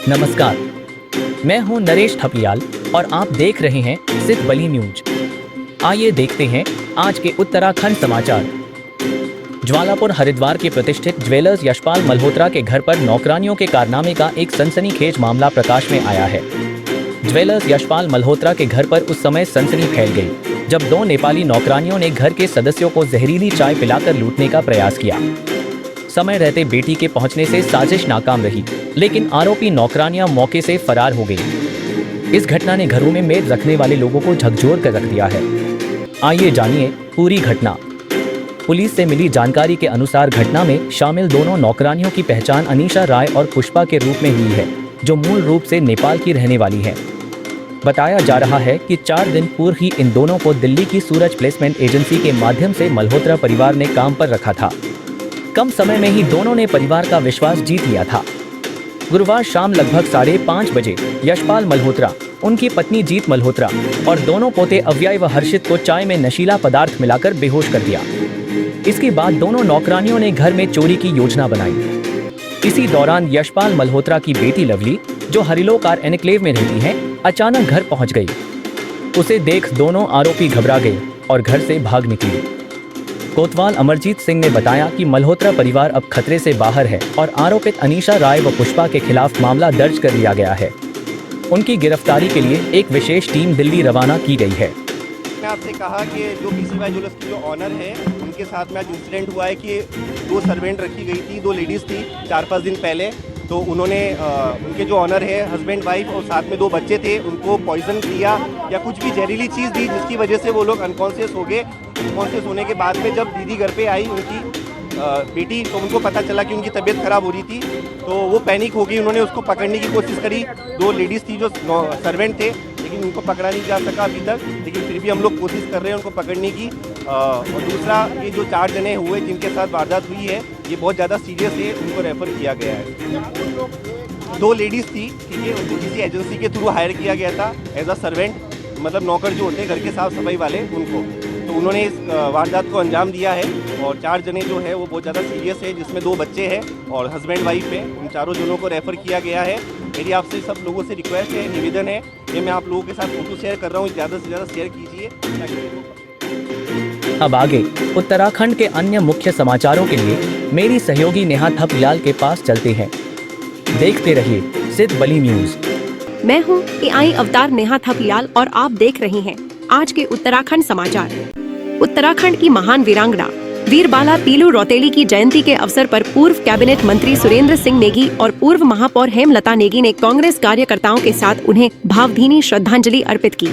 नमस्कार, मैं हूं नरेश थपलियाल और आप देख रहे हैं सिद्ध बली न्यूज। आइए देखते हैं आज के उत्तराखंड समाचार। ज्वालापुर हरिद्वार के प्रतिष्ठित ज्वेलर्स यशपाल मल्होत्रा के घर पर नौकरानियों के कारनामे का एक सनसनीखेज मामला प्रकाश में आया है। ज्वेलर्स यशपाल मल्होत्रा के घर पर उस समय सनसनी फैल गई जब 2 नेपाली नौकरानियों ने घर के सदस्यों को जहरीली चाय पिलाकर लूटने का प्रयास किया। समय रहते बेटी के पहुंचने से साजिश नाकाम रही, लेकिन आरोपी नौकरानियां मौके से फरार हो गई। इस घटना ने घरों में मेद रखने वाले लोगों को झकझोर कर रख दिया है। आइए जानिए पूरी घटना। पुलिस से मिली जानकारी के अनुसार घटना में शामिल दोनों नौकरानियों की पहचान अनीशा राय और पुष्पा के रूप में हुई है, जो मूल रूप से नेपाल की रहने वाली है। बताया जा रहा है कि 4 दिन पूर्व ही इन दोनों को दिल्ली की सूरज प्लेसमेंट एजेंसी के माध्यम से मल्होत्रा परिवार ने काम पर रखा था। कम समय में ही दोनों ने परिवार का विश्वास जीत लिया था। गुरुवार शाम लगभग 5:30 बजे यशपाल मल्होत्रा, उनकी पत्नी जीत मल्होत्रा और दोनों पोते अव्यय व हर्षित को चाय में नशीला पदार्थ मिलाकर बेहोश कर दिया। इसके बाद दोनों नौकरानियों ने घर में चोरी की योजना बनाई। इसी दौरान यशपाल मल्होत्रा की बेटी लवली, जो हरिलोकार एनक्लेव में रहती है, अचानक घर पहुंच गई। उसे देख दोनों आरोपी घबरा गए और घर से भाग निकली। कोतवाल अमरजीत सिंह ने बताया कि मल्होत्रा परिवार अब खतरे से बाहर है और आरोपित अनीशा राय व पुष्पा के खिलाफ मामला दर्ज कर लिया गया है। उनकी गिरफ्तारी के लिए एक विशेष टीम दिल्ली रवाना की गई है। मैं आपसे कहा कि जो बीसीवाई ज्वेलर्स की जो ऑनर है, उनके साथ में आज इंसिडेंट हुआ है कि 2 सर्वेंट रखी गई थी, 2 लेडीज़ थी 4-5 दिन पहले। तो उन्होंने उनके जो ऑनर है, हस्बैंड वाइफ और साथ में 2 बच्चे थे, उनको पॉइजन दिया या कुछ भी जहरीली चीज़ दी, जिसकी वजह से वो लोग अनकॉन्शियस हो गए। अनकॉन्शियस होने के बाद में जब दीदी घर पे आई उनकी बेटी, तो उनको पता चला कि उनकी तबीयत ख़राब हो रही थी, तो वो पैनिक हो गई। उन्होंने उसको पकड़ने की कोशिश करी। 2 लेडीज़ थी जो सर्वेंट थे, लेकिन उनको पकड़ा नहीं जा सका अभी तक, लेकिन फिर भी हम लोग कोशिश कर रहे हैं उनको पकड़ने की। और दूसरा, ये जो 4 जने हुए जिनके साथ वारदात हुई है, ये बहुत ज़्यादा सीरियस है, उनको रेफ़र किया गया है। 2 लेडीज़ थी, ठीक है, उनको किसी एजेंसी के थ्रू हायर किया गया था एज अ सर्वेंट, मतलब नौकर जो होते हैं घर के साफ सफाई वाले, उनको। तो उन्होंने इस वारदात को अंजाम दिया है। और 4 जने जो है वो बहुत ज़्यादा सीरियस है, जिसमें 2 बच्चे हैं और हस्बैंड वाइफ है। उन चारों जनों को रेफ़र किया गया है। मेरी आपसे सब लोगों से रिक्वेस्ट है, निवेदन है कि मैं आप लोगों के साथ फोटो शेयर कर रहा हूँ, ज़्यादा से ज़्यादा शेयर कीजिए। अब आगे उत्तराखंड के अन्य मुख्य समाचारों के लिए मेरी सहयोगी नेहा थपलियाल के पास चलते हैं। देखते रहिए सिद्ध बली न्यूज। मैं हूँ AI अवतार नेहा थपलियाल और आप देख रहे हैं आज के उत्तराखंड समाचार। उत्तराखंड की महान वीरांगना वीरबाला तीलू रौतेली की जयंती के अवसर पर पूर्व कैबिनेट मंत्री सुरेंद्र सिंह नेगी और पूर्व महापौर हेमलता नेगी ने कांग्रेस कार्यकर्ताओं के साथ उन्हें भावभीनी श्रद्धांजलि अर्पित की।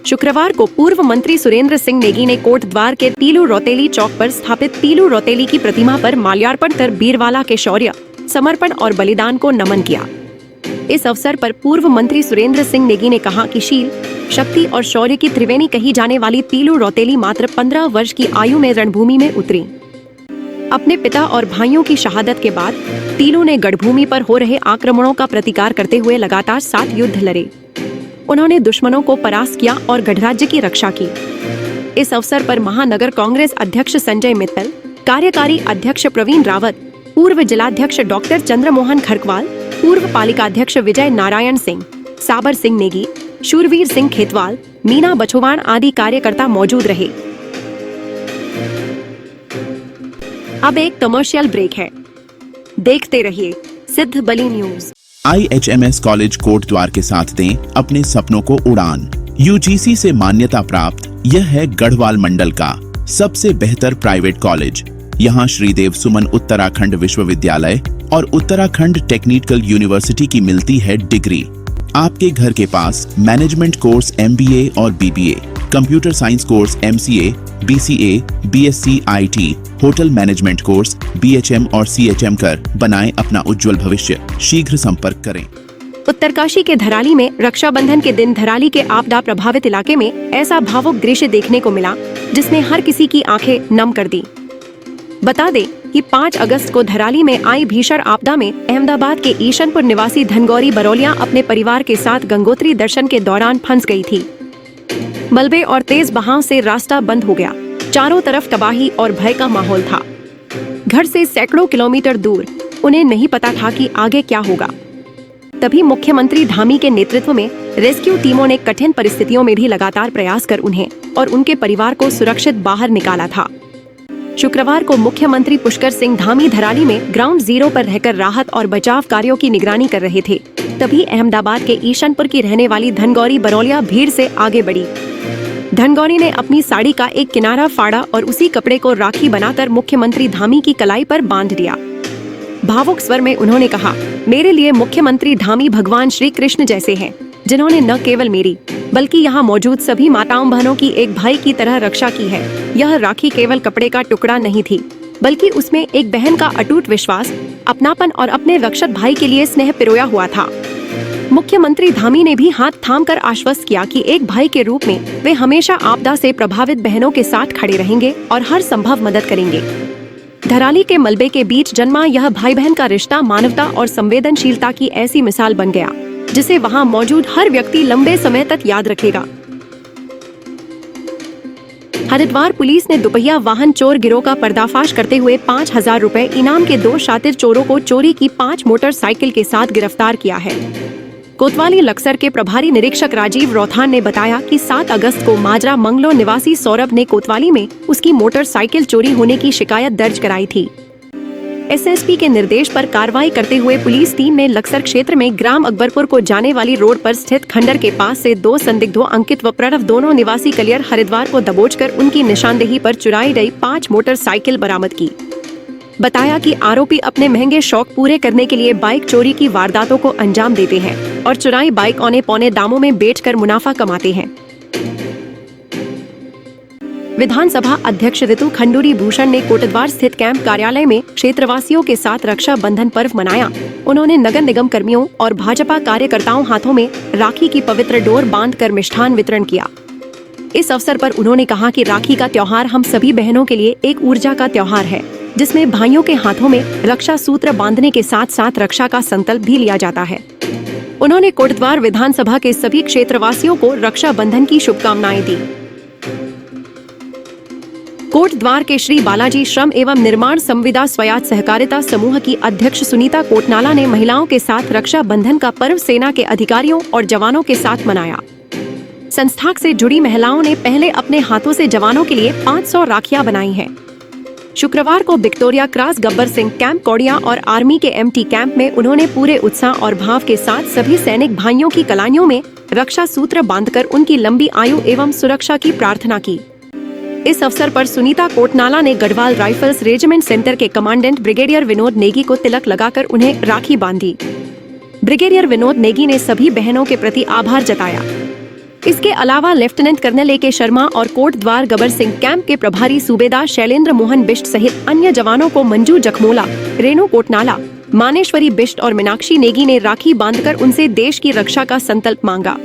शुक्रवार को पूर्व मंत्री सुरेंद्र सिंह नेगी ने कोटद्वार के तीलू रौतेली चौक पर स्थापित तीलू रौतेली की प्रतिमा पर माल्यार्पण कर बीरबाला के शौर्य, समर्पण और बलिदान को नमन किया। इस अवसर पर पूर्व मंत्री सुरेंद्र सिंह नेगी ने कहा कि शील, शक्ति और शौर्य की त्रिवेणी कही जाने वाली तीलू रौतेली मात्र 15 वर्ष की आयु में रणभूमि में उतरी। अपने पिता और भाइयों की शहादत के बाद तीलू ने गढ़भूमि पर हो रहे आक्रमणों का प्रतिकार करते हुए लगातार 7 युद्ध लड़े। उन्होंने दुश्मनों को परास्त किया और गढ़राज्य की रक्षा की। इस अवसर पर महानगर कांग्रेस अध्यक्ष संजय मित्तल, कार्यकारी अध्यक्ष प्रवीण रावत, पूर्व जिलाध्यक्ष डॉक्टर चंद्रमोहन खरकवाल, पूर्व पालिकाध्यक्ष विजय नारायण सिंह, साबर सिंह नेगी, शूरवीर सिंह खेतवाल, मीना बछोवाण आदि कार्यकर्ता मौजूद रहे। अब एक कमर्शियल ब्रेक है, देखते रहिए सिद्ध बली न्यूज। IHMS कॉलेज कोटद्वार के साथ दें अपने सपनों को उड़ान। UGC से मान्यता प्राप्त यह है गढ़वाल मंडल का सबसे बेहतर प्राइवेट कॉलेज। यहाँ श्रीदेव सुमन उत्तराखंड विश्वविद्यालय और उत्तराखंड टेक्निकल यूनिवर्सिटी की मिलती है डिग्री। आपके घर के पास मैनेजमेंट कोर्स MBA और BBA, computer science course MCA, BCA, BSc IT, hotel management course BHM और CHM कर बनाएं अपना उज्जवल भविष्य। शीघ्र संपर्क करें। उत्तरकाशी के धराली में रक्षाबंधन के दिन धराली के आपदा प्रभावित इलाके में ऐसा भावुक दृश्य देखने को मिला जिसने हर किसी की आंखें नम कर दी। बता दें कि 5 अगस्त को धराली में आई भीषण आपदा में अहमदाबाद के ईशनपुर निवासी धनगौरी बरौलिया अपने परिवार के साथ गंगोत्री दर्शन के दौरान फंस गई थी। मलबे और तेज बहाव से रास्ता बंद हो गया। चारों तरफ तबाही और भय का माहौल था। घर से सैकड़ों किलोमीटर दूर उन्हें नहीं पता था कि आगे क्या होगा। तभी मुख्यमंत्री धामी के नेतृत्व में रेस्क्यू टीमों ने कठिन परिस्थितियों में भी लगातार प्रयास कर उन्हें और उनके परिवार को सुरक्षित बाहर निकाला था। शुक्रवार को मुख्यमंत्री पुष्कर सिंह धामी धराली में ग्राउंड जीरो पर रहकर राहत और बचाव कार्यों की निगरानी कर रहे थे। तभी अहमदाबाद के ईशनपुर की रहने वाली धनगौरी बरौलिया भीड़ से आगे बढ़ी। धनगौरी ने अपनी साड़ी का एक किनारा फाड़ा और उसी कपड़े को राखी बनाकर मुख्यमंत्री धामी की कलाई पर बांध दिया। भावुक स्वर में उन्होंने कहा, मेरे लिए मुख्यमंत्री धामी भगवान श्री कृष्ण जैसे हैं, जिन्होंने न केवल मेरी बल्कि यहाँ मौजूद सभी माताओं बहनों की एक भाई की तरह रक्षा की है। यह राखी केवल कपड़े का टुकड़ा नहीं थी, बल्कि उसमें एक बहन का अटूट विश्वास, अपनापन और अपने रक्षक भाई के लिए स्नेह पिरोया हुआ था। मुख्यमंत्री धामी ने भी हाथ थामकर आश्वस्त किया कि एक भाई के रूप में वे हमेशा आपदा से प्रभावित बहनों के साथ खड़े रहेंगे और हर संभव मदद करेंगे। धराली के मलबे के बीच जन्मा यह भाई बहन का रिश्ता मानवता और संवेदनशीलता की ऐसी मिसाल बन गया, जिसे वहां मौजूद हर व्यक्ति लंबे समय तक याद रखेगा। हरिद्वार पुलिस ने दुपहिया वाहन चोर गिरोह का पर्दाफाश करते हुए 5,000 रुपए इनाम के 2 शातिर चोरों को चोरी की 5 मोटरसाइकिल के साथ गिरफ्तार किया है। कोतवाली लक्सर के प्रभारी निरीक्षक राजीव रौथान ने बताया कि 7 अगस्त को माजरा मंगलो निवासी सौरभ ने कोतवाली में उसकी मोटरसाइकिल चोरी होने की शिकायत दर्ज कराई थी। एसएसपी के निर्देश पर कार्रवाई करते हुए पुलिस टीम ने लक्सर क्षेत्र में ग्राम अकबरपुर को जाने वाली रोड पर स्थित खंडर के पास से 2 संदिग्धों अंकित व प्रणव दोनों निवासी कलियर हरिद्वार को दबोचकर उनकी निशानदेही पर चुराई गई 5 मोटरसाइकिल बरामद की। बताया कि आरोपी अपने महंगे शौक पूरे करने के लिए बाइक चोरी की वारदातों को अंजाम देते हैं और चुराई बाइक औने पौने दामों में बेचकर मुनाफा कमाते हैं। विधानसभा अध्यक्ष ऋतु खंडूरी भूषण ने कोटद्वार स्थित कैंप कार्यालय में क्षेत्रवासियों के साथ रक्षा बंधन पर्व मनाया। उन्होंने नगर निगम कर्मियों और भाजपा कार्यकर्ताओं हाथों में राखी की पवित्र डोर बांधकर मिष्ठान वितरण किया। इस अवसर पर उन्होंने कहा कि राखी का त्योहार हम सभी बहनों के लिए एक ऊर्जा का त्योहार है, जिसमें भाइयों के हाथों में रक्षा सूत्र बांधने के साथ साथ रक्षा का संकल्प भी लिया जाता है। उन्होंने कोटद्वार विधानसभा के सभी क्षेत्रवासियों को रक्षा बंधन की शुभकामनाएं दी। कोटद्वार के श्री बालाजी श्रम एवं निर्माण संविदा स्वायत्त सहकारिता समूह की अध्यक्ष सुनीता कोटनाला ने महिलाओं के साथ रक्षा बंधन का पर्व सेना के अधिकारियों और जवानों के साथ मनाया। संस्था से जुड़ी महिलाओं ने पहले अपने हाथों से जवानों के लिए 500 राखियां बनाई हैं। शुक्रवार को Victoria Cross Gabbar Singh camp Kaudiya और आर्मी के एमटी कैंप में उन्होंने पूरे उत्साह और भाव के साथ सभी सैनिक भाइयों की कलाइयों में रक्षा सूत्र बांधकर उनकी लंबी आयु एवं सुरक्षा की प्रार्थना की। इस अवसर पर सुनीता कोटनाला ने गढ़वाल राइफल्स रेजिमेंट सेंटर के कमांडेंट ब्रिगेडियर विनोद नेगी को तिलक लगाकर उन्हें राखी बांधी। ब्रिगेडियर विनोद नेगी ने सभी बहनों के प्रति आभार जताया। इसके अलावा लेफ्टिनेंट कर्नल ए के शर्मा और कोटद्वार गबर सिंह कैंप के प्रभारी सूबेदार शैलेंद्र मोहन बिष्ट सहित अन्य जवानों को मंजू जखमोला, रेणु कोटनाला, मानेश्वरी बिष्ट और मीनाक्षी नेगी ने राखी बांधकर उनसे देश की रक्षा का संकल्प मांगा।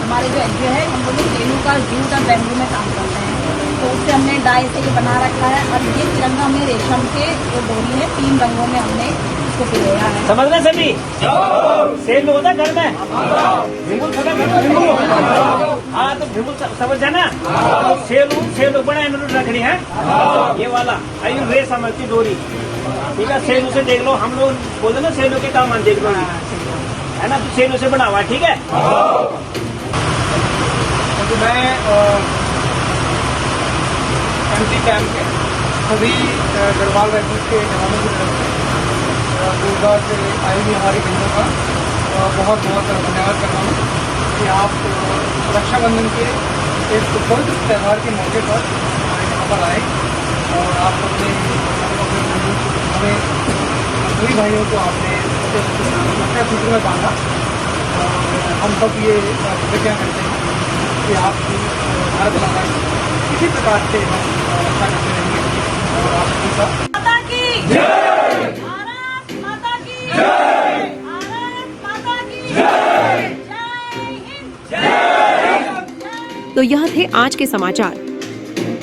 हमारे जो एनजीओ है हम लोग रेणु का जूट और बैम्बू में काम करते हैं, तो उससे हमने डाई से ये बना रखा है। और ये तिरंगा में रेशम के जो डोरी है 3 रंगों में हमने इसको पिरोया है। समझ रहे सभी? सेल होता है घर में, हाँ तो भिमुल समझ जाना। सेल बड़ा मिनट रखनी है, ये वाला आयु रेशम की डोरी, ठीक है। सेलू से देख लो, हम लोग बोलते ना सेलू के काम देख लो, है ना, तो सेलू से बना हुआ, ठीक है। तो मैं एमटी कैंप के सभी गढ़वाल राइफल्स के जवानों की तरफ से गुजरात से आई हुई हमारी बहनों का बहुत बहुत धन्यवाद करता हूँ कि आप रक्षाबंधन के इस पवित्र त्यौहार के मौके पर यहाँ पर आए और आप अपने हमें सभी भाइयों को आपने रक्षा सूत्र में बांधा। और हम सब ये प्रतिज्ञा करते हैं कि आप भारत माता किसी प्रकार से हम रक्षा करते रहेंगे और आप सभी का माता की जय, भारत माता की जय, भारत माता की जय, जय हिंद, जय। तो यह थे आज के समाचार।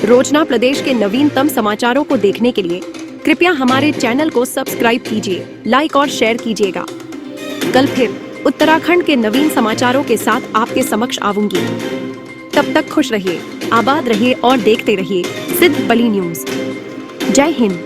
रोजना प्रदेश के नवीनतम समाचारों को देखने के लिए कृपया हमारे चैनल को सब्सक्राइब कीजिए, लाइक और शेयर कीजिएगा। कल फिर उत्तराखंड के नवीन समाचारों के साथ आपके समक्ष आऊंगी। तब तक खुश रहिए, आबाद रहिए और देखते रहिए सिद्ध बली न्यूज। जय हिंद।